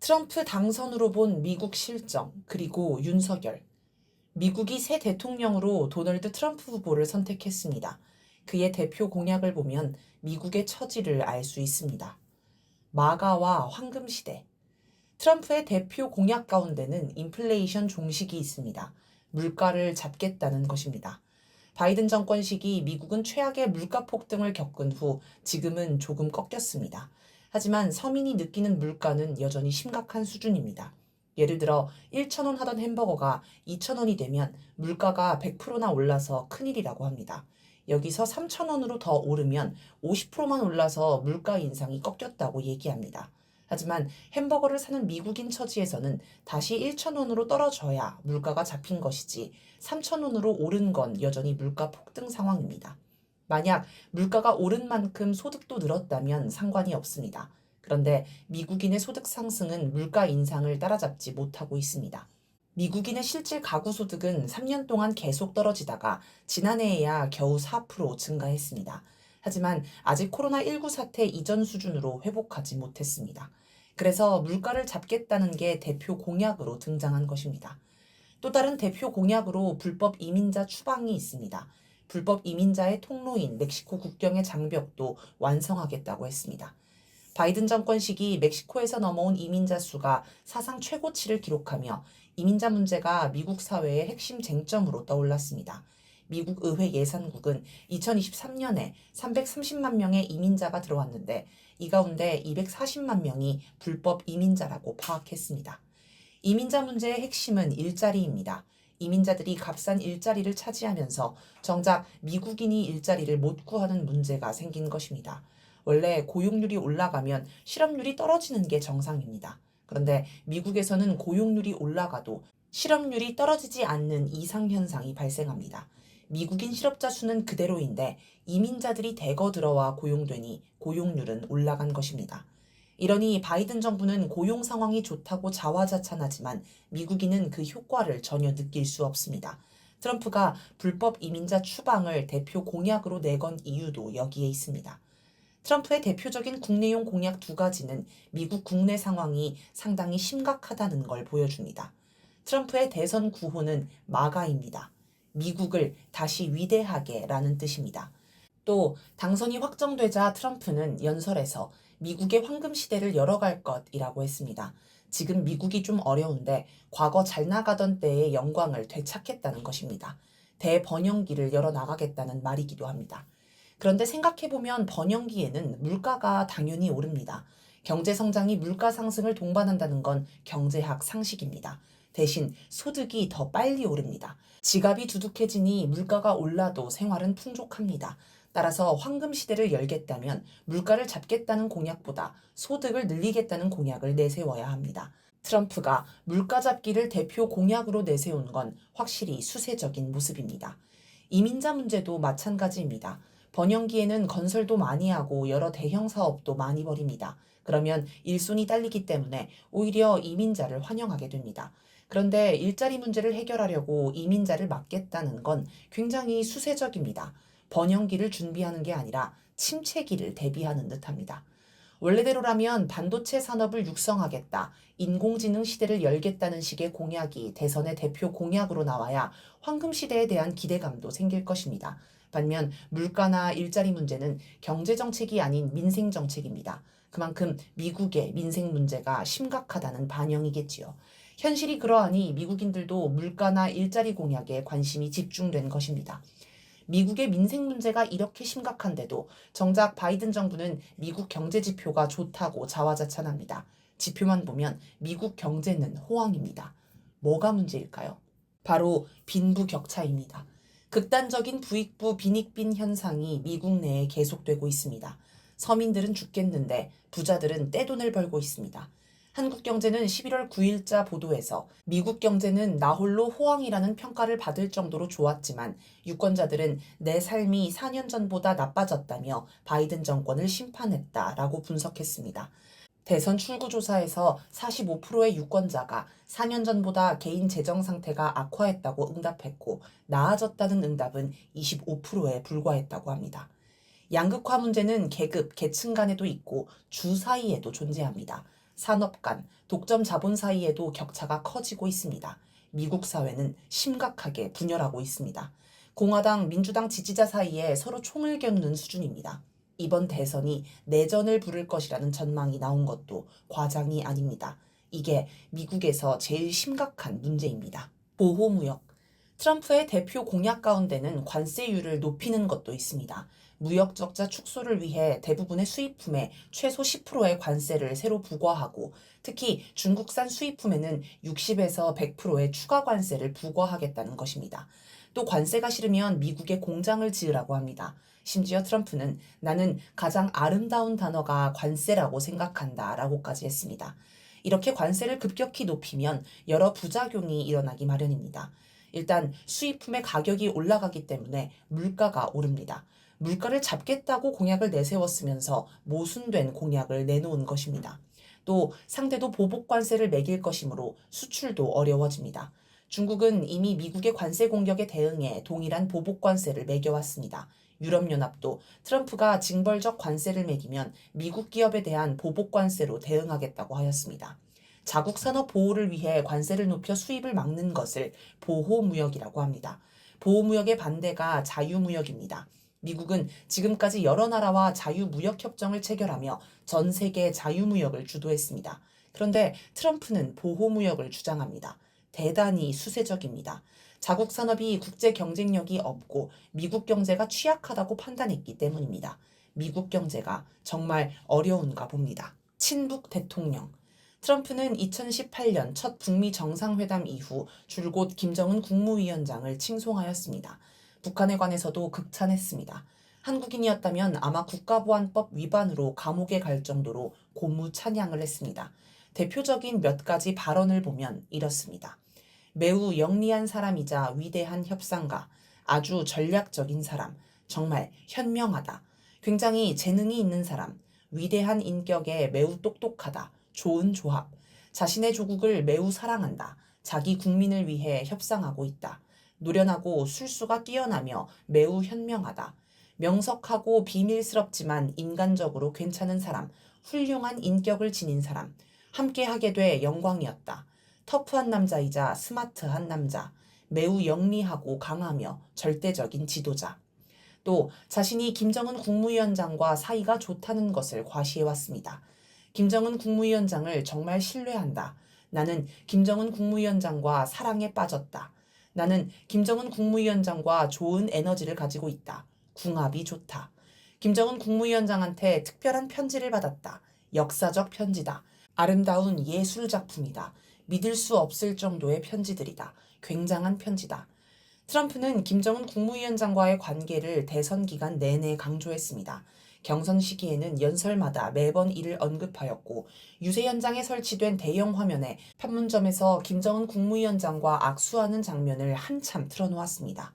트럼프 당선으로 본 미국 실정, 그리고 윤석열. 미국이 새 대통령으로 도널드 트럼프 후보를 선택했습니다. 그의 대표 공약을 보면 미국의 처지를 알 수 있습니다. 마가와 황금시대. 트럼프의 대표 공약 가운데는 인플레이션 종식이 있습니다. 물가를 잡겠다는 것입니다. 바이든 정권 시기 미국은 최악의 물가 폭등을 겪은 후 지금은 조금 꺾였습니다. 하지만 서민이 느끼는 물가는 여전히 심각한 수준입니다. 예를 들어 1,000원 하던 햄버거가 2,000원이 되면 물가가 100%나 올라서 큰일이라고 합니다. 여기서 3,000원으로 더 오르면 50%만 올라서 물가 인상이 꺾였다고 얘기합니다. 하지만 햄버거를 사는 미국인 처지에서는 다시 1,000원으로 떨어져야 물가가 잡힌 것이지 3,000원으로 오른 건 여전히 물가 폭등 상황입니다. 만약 물가가 오른 만큼 소득도 늘었다면 상관이 없습니다. 그런데 미국인의 소득 상승은 물가 인상을 따라잡지 못하고 있습니다. 미국인의 실질 가구 소득은 3년 동안 계속 떨어지다가 지난해에야 겨우 4% 증가했습니다. 하지만 아직 코로나19 사태 이전 수준으로 회복하지 못했습니다. 그래서 물가를 잡겠다는 게 대표 공약으로 등장한 것입니다. 또 다른 대표 공약으로 불법 이민자 추방이 있습니다. 불법 이민자의 통로인 멕시코 국경의 장벽도 완성하겠다고 했습니다. 바이든 정권 시기 멕시코에서 넘어온 이민자 수가 사상 최고치를 기록하며 이민자 문제가 미국 사회의 핵심 쟁점으로 떠올랐습니다. 미국 의회 예산국은 2023년에 330만 명의 이민자가 들어왔는데 이 가운데 240만 명이 불법 이민자라고 파악했습니다. 이민자 문제의 핵심은 일자리입니다. 이민자들이 값싼 일자리를 차지하면서 정작 미국인이 일자리를 못 구하는 문제가 생긴 것입니다. 원래 고용률이 올라가면 실업률이 떨어지는 게 정상입니다. 그런데 미국에서는 고용률이 올라가도 실업률이 떨어지지 않는 이상현상이 발생합니다. 미국인 실업자 수는 그대로인데 이민자들이 대거 들어와 고용되니 고용률은 올라간 것입니다. 이러니 바이든 정부는 고용 상황이 좋다고 자화자찬하지만 미국인은 그 효과를 전혀 느낄 수 없습니다. 트럼프가 불법 이민자 추방을 대표 공약으로 내건 이유도 여기에 있습니다. 트럼프의 대표적인 국내용 공약 두 가지는 미국 국내 상황이 상당히 심각하다는 걸 보여줍니다. 트럼프의 대선 구호는 마가입니다. 미국을 다시 위대하게 라는 뜻입니다. 또 당선이 확정되자 트럼프는 연설에서 미국의 황금 시대를 열어갈 것이라고 했습니다. 지금 미국이 좀 어려운데 과거 잘 나가던 때의 영광을 되찾겠다는 것입니다. 대번영기를 열어나가겠다는 말이기도 합니다. 그런데 생각해보면 번영기에는 물가가 당연히 오릅니다. 경제 성장이 물가 상승을 동반한다는 건 경제학 상식입니다. 대신 소득이 더 빨리 오릅니다. 지갑이 두둑해지니 물가가 올라도 생활은 풍족합니다. 따라서 황금 시대를 열겠다면 물가를 잡겠다는 공약보다 소득을 늘리겠다는 공약을 내세워야 합니다. 트럼프가 물가 잡기를 대표 공약으로 내세운 건 확실히 수세적인 모습입니다. 이민자 문제도 마찬가지입니다. 번영기에는 건설도 많이 하고 여러 대형 사업도 많이 벌입니다. 그러면 일손이 딸리기 때문에 오히려 이민자를 환영하게 됩니다. 그런데 일자리 문제를 해결하려고 이민자를 막겠다는 건 굉장히 수세적입니다. 번영기를 준비하는 게 아니라 침체기를 대비하는 듯합니다. 원래대로라면 반도체 산업을 육성하겠다, 인공지능 시대를 열겠다는 식의 공약이 대선의 대표 공약으로 나와야 황금 시대에 대한 기대감도 생길 것입니다. 반면 물가나 일자리 문제는 경제 정책이 아닌 민생 정책입니다. 그만큼 미국의 민생 문제가 심각하다는 반영이겠지요. 현실이 그러하니 미국인들도 물가나 일자리 공약에 관심이 집중된 것입니다. 미국의 민생 문제가 이렇게 심각한데도 정작 바이든 정부는 미국 경제 지표가 좋다고 자화자찬합니다. 지표만 보면 미국 경제는 호황입니다. 뭐가 문제일까요? 바로 빈부격차입니다. 극단적인 부익부 빈익빈 현상이 미국 내에 계속되고 있습니다. 서민들은 죽겠는데 부자들은 떼돈을 벌고 있습니다. 한국경제는 11월 9일자 보도에서 미국 경제는 나홀로 호황이라는 평가를 받을 정도로 좋았지만 유권자들은 내 삶이 4년 전보다 나빠졌다며 바이든 정권을 심판했다라고 분석했습니다. 대선 출구조사에서 45%의 유권자가 4년 전보다 개인 재정 상태가 악화했다고 응답했고 나아졌다는 응답은 25%에 불과했다고 합니다. 양극화 문제는 계급, 계층 간에도 있고 주 사이에도 존재합니다. 산업 간, 독점 자본 사이에도 격차가 커지고 있습니다. 미국 사회는 심각하게 분열하고 있습니다. 공화당, 민주당 지지자 사이에 서로 총을 겨누는 수준입니다. 이번 대선이 내전을 부를 것이라는 전망이 나온 것도 과장이 아닙니다. 이게 미국에서 제일 심각한 문제입니다. 보호무역. 트럼프의 대표 공약 가운데는 관세율을 높이는 것도 있습니다. 무역 적자 축소를 위해 대부분의 수입품에 최소 10%의 관세를 새로 부과하고 특히 중국산 수입품에는 60에서 100%의 추가 관세를 부과하겠다는 것입니다. 또 관세가 싫으면 미국에 공장을 지으라고 합니다. 심지어 트럼프는 나는 가장 아름다운 단어가 관세라고 생각한다 라고까지 했습니다. 이렇게 관세를 급격히 높이면 여러 부작용이 일어나기 마련입니다. 일단 수입품의 가격이 올라가기 때문에 물가가 오릅니다. 물가를 잡겠다고 공약을 내세웠으면서 모순된 공약을 내놓은 것입니다. 또 상대도 보복 관세를 매길 것이므로 수출도 어려워집니다. 중국은 이미 미국의 관세 공격에 대응해 동일한 보복 관세를 매겨왔습니다. 유럽연합도 트럼프가 징벌적 관세를 매기면 미국 기업에 대한 보복 관세로 대응하겠다고 하였습니다. 자국 산업 보호를 위해 관세를 높여 수입을 막는 것을 보호무역이라고 합니다. 보호무역의 반대가 자유무역입니다. 미국은 지금까지 여러 나라와 자유무역협정을 체결하며 전 세계 자유무역을 주도했습니다. 그런데 트럼프는 보호무역을 주장합니다. 대단히 수세적입니다. 자국 산업이 국제 경쟁력이 없고 미국 경제가 취약하다고 판단했기 때문입니다. 미국 경제가 정말 어려운가 봅니다. 친북 대통령. 트럼프는 2018년 첫 북미 정상회담 이후 줄곧 김정은 국무위원장을 칭송하였습니다. 북한에 관해서도 극찬했습니다. 한국인이었다면 아마 국가보안법 위반으로 감옥에 갈 정도로 고무 찬양을 했습니다. 대표적인 몇 가지 발언을 보면 이렇습니다. 매우 영리한 사람이자 위대한 협상가, 아주 전략적인 사람, 정말 현명하다. 굉장히 재능이 있는 사람, 위대한 인격에 매우 똑똑하다. 좋은 조합, 자신의 조국을 매우 사랑한다. 자기 국민을 위해 협상하고 있다. 노련하고 술수가 뛰어나며 매우 현명하다. 명석하고 비밀스럽지만 인간적으로 괜찮은 사람, 훌륭한 인격을 지닌 사람, 함께하게 돼 영광이었다. 터프한 남자이자 스마트한 남자, 매우 영리하고 강하며 절대적인 지도자. 또 자신이 김정은 국무위원장과 사이가 좋다는 것을 과시해왔습니다. 김정은 국무위원장을 정말 신뢰한다. 나는 김정은 국무위원장과 사랑에 빠졌다. 나는 김정은 국무위원장과 좋은 에너지를 가지고 있다. 궁합이 좋다. 김정은 국무위원장한테 특별한 편지를 받았다. 역사적 편지다. 아름다운 예술 작품이다. 믿을 수 없을 정도의 편지들이다. 굉장한 편지다. 트럼프는 김정은 국무위원장과의 관계를 대선 기간 내내 강조했습니다. 경선 시기에는 연설마다 매번 이를 언급하였고 유세 현장에 설치된 대형 화면에 판문점에서 김정은 국무위원장과 악수하는 장면을 한참 틀어놓았습니다.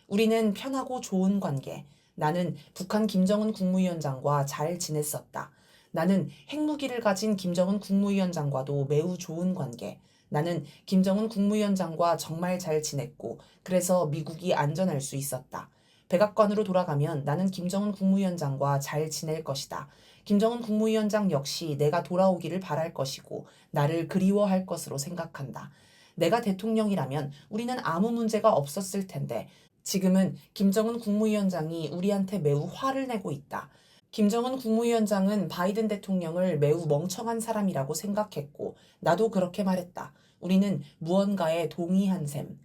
우리는 편하고 좋은 관계. 나는 북한 김정은 국무위원장과 잘 지냈었다. 나는 핵무기를 가진 김정은 국무위원장과도 매우 좋은 관계. 나는 김정은 국무위원장과 정말 잘 지냈고 그래서 미국이 안전할 수 있었다. 백악관으로 돌아가면 나는 김정은 국무위원장과 잘 지낼 것이다. 김정은 국무위원장 역시 내가 돌아오기를 바랄 것이고 나를 그리워할 것으로 생각한다. 내가 대통령이라면 우리는 아무 문제가 없었을 텐데 지금은 김정은 국무위원장이 우리한테 매우 화를 내고 있다. 김정은 국무위원장은 바이든 대통령을 매우 멍청한 사람이라고 생각했고 나도 그렇게 말했다. 우리는 무언가에 동의한 셈.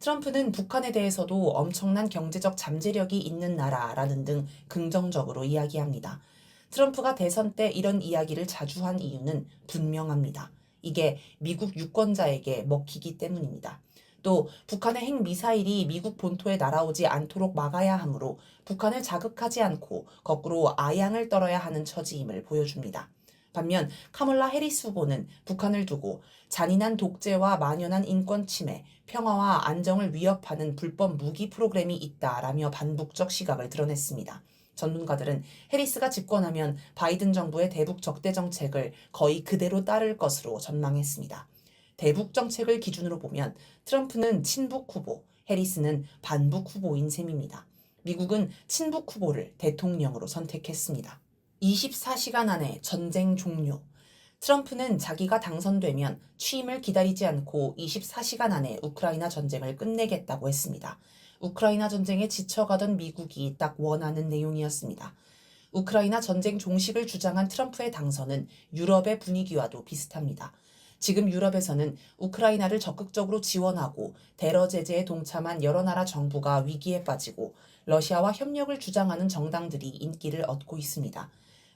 트럼프는 북한에 대해서도 엄청난 경제적 잠재력이 있는 나라라는 등 긍정적으로 이야기합니다. 트럼프가 대선 때 이런 이야기를 자주 한 이유는 분명합니다. 이게 미국 유권자에게 먹히기 때문입니다. 또 북한의 핵미사일이 미국 본토에 날아오지 않도록 막아야 하므로 북한을 자극하지 않고 거꾸로 아양을 떨어야 하는 처지임을 보여줍니다. 반면 카멀라 해리스 후보는 북한을 두고 잔인한 독재와 만연한 인권 침해, 평화와 안정을 위협하는 불법 무기 프로그램이 있다라며 반북적 시각을 드러냈습니다. 전문가들은 해리스가 집권하면 바이든 정부의 대북 적대 정책을 거의 그대로 따를 것으로 전망했습니다. 대북 정책을 기준으로 보면 트럼프는 친북 후보, 해리스는 반북 후보인 셈입니다. 미국은 친북 후보를 대통령으로 선택했습니다. 24시간 안에 전쟁 종료. 트럼프는 자기가 당선되면 취임을 기다리지 않고 24시간 안에 우크라이나 전쟁을 끝내겠다고 했습니다. 우크라이나 전쟁에 지쳐가던 미국이 딱 원하는 내용이었습니다. 우크라이나 전쟁 종식을 주장한 트럼프의 당선은 유럽의 분위기와도 비슷합니다. 지금 유럽에서는 우크라이나를 적극적으로 지원하고 테러 제재에 동참한 여러 나라 정부가 위기에 빠지고 러시아와 협력을 주장하는 정당들이 인기를 얻고 있습니다.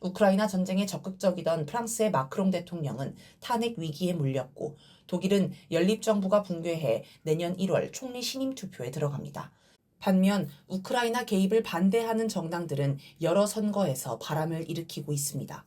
우크라이나 전쟁에 적극적이던 프랑스의 마크롱 대통령은 탄핵 위기에 몰렸고 독일은 연립정부가 붕괴해 내년 1월 총리 신임 투표에 들어갑니다. 반면 우크라이나 개입을 반대하는 정당들은 여러 선거에서 바람을 일으키고 있습니다.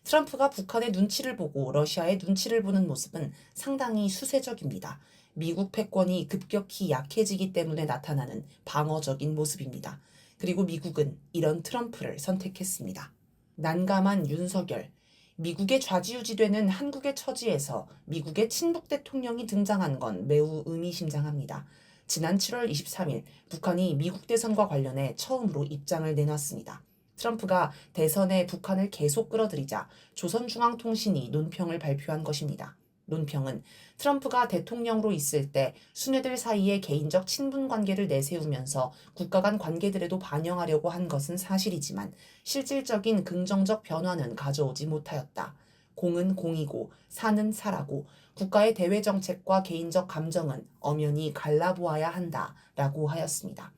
트럼프가 북한의 눈치를 보고 러시아의 눈치를 보는 모습은 상당히 수세적입니다. 미국 패권이 급격히 약해지기 때문에 나타나는 방어적인 모습입니다. 그리고 미국은 이런 트럼프를 선택했습니다. 난감한 윤석열. 미국의 좌지우지되는 한국의 처지에서 미국의 친북 대통령이 등장한 건 매우 의미심장합니다. 지난 7월 23일 북한이 미국 대선과 관련해 처음으로 입장을 내놨습니다. 트럼프가 대선에 북한을 계속 끌어들이자 조선중앙통신이 논평을 발표한 것입니다. 논평은 트럼프가 대통령으로 있을 때 수뇌들 사이의 개인적 친분 관계를 내세우면서 국가 간 관계들에도 반영하려고 한 것은 사실이지만 실질적인 긍정적 변화는 가져오지 못하였다. 공은 공이고 사는 사라고 국가의 대외 정책과 개인적 감정은 엄연히 갈라보아야 한다라고 하였습니다.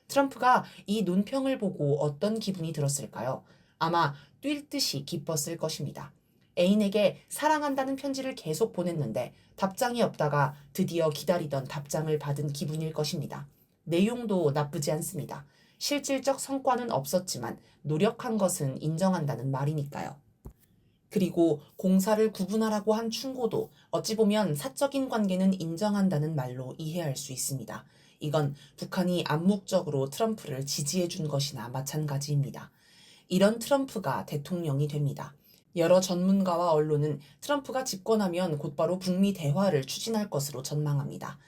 트럼프가 이 논평을 보고 어떤 기분이 들었을까요? 아마 뛸 듯이 기뻤을 것입니다. 애인에게 사랑한다는 편지를 계속 보냈는데 답장이 없다가 드디어 기다리던 답장을 받은 기분일 것입니다. 내용도 나쁘지 않습니다. 실질적 성과는 없었지만 노력한 것은 인정한다는 말이니까요. 그리고 공사를 구분하라고 한 충고도 어찌 보면 사적인 관계는 인정한다는 말로 이해할 수 있습니다. 이건 북한이 암묵적으로 트럼프를 지지해 준 것이나 마찬가지입니다. 이런 트럼프가 대통령이 됩니다. 여러 전문가와 언론은 트럼프가 집권하면 곧바로 북미 대화를 추진할 것으로 전망합니다.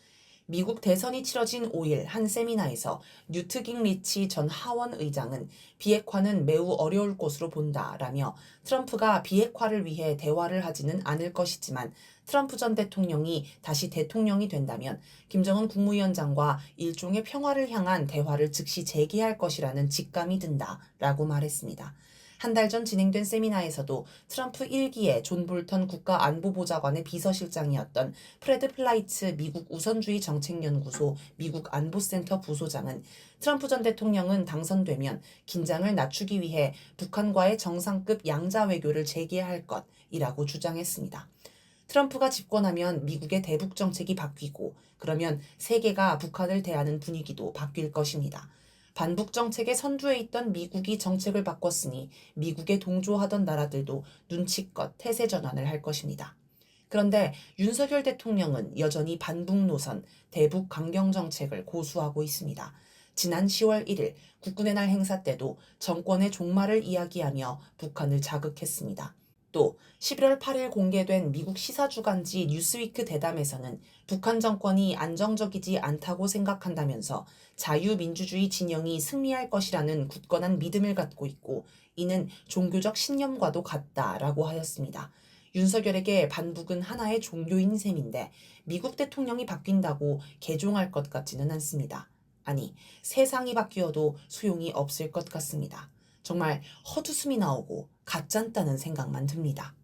미국 대선이 치러진 5일 한 세미나에서 뉴트 깅리치 전 하원 의장은 비핵화는 매우 어려울 것으로 본다라며 트럼프가 비핵화를 위해 대화를 하지는 않을 것이지만 트럼프 전 대통령이 다시 대통령이 된다면 김정은 국무위원장과 일종의 평화를 향한 대화를 즉시 재개할 것이라는 직감이 든다라고 말했습니다. 한 달 전 진행된 세미나에서도 트럼프 1기의 존 볼턴 국가안보보좌관의 비서실장이었던 프레드 플라이츠 미국 우선주의 정책연구소 미국 안보센터 부소장은 트럼프 전 대통령은 당선되면 긴장을 낮추기 위해 북한과의 정상급 양자 외교를 재개할 것이라고 주장했습니다. 트럼프가 집권하면 미국의 대북 정책이 바뀌고 그러면 세계가 북한을 대하는 분위기도 바뀔 것입니다. 반북 정책의 선두에 있던 미국이 정책을 바꿨으니 미국에 동조하던 나라들도 눈치껏 태세 전환을 할 것입니다. 그런데 윤석열 대통령은 여전히 반북 노선, 대북 강경 정책을 고수하고 있습니다. 지난 10월 1일 국군의 날 행사 때도 정권의 종말을 이야기하며 북한을 자극했습니다. 또 11월 8일 공개된 미국 시사주간지 뉴스위크 대담에서는 북한 정권이 안정적이지 않다고 생각한다면서 자유민주주의 진영이 승리할 것이라는 굳건한 믿음을 갖고 있고 이는 종교적 신념과도 같다라고 하였습니다. 윤석열에게 반북은 하나의 종교인 셈인데 미국 대통령이 바뀐다고 개종할 것 같지는 않습니다. 아니, 세상이 바뀌어도 소용이 없을 것 같습니다. 정말 헛웃음이 나오고 가짠다는 생각만 듭니다.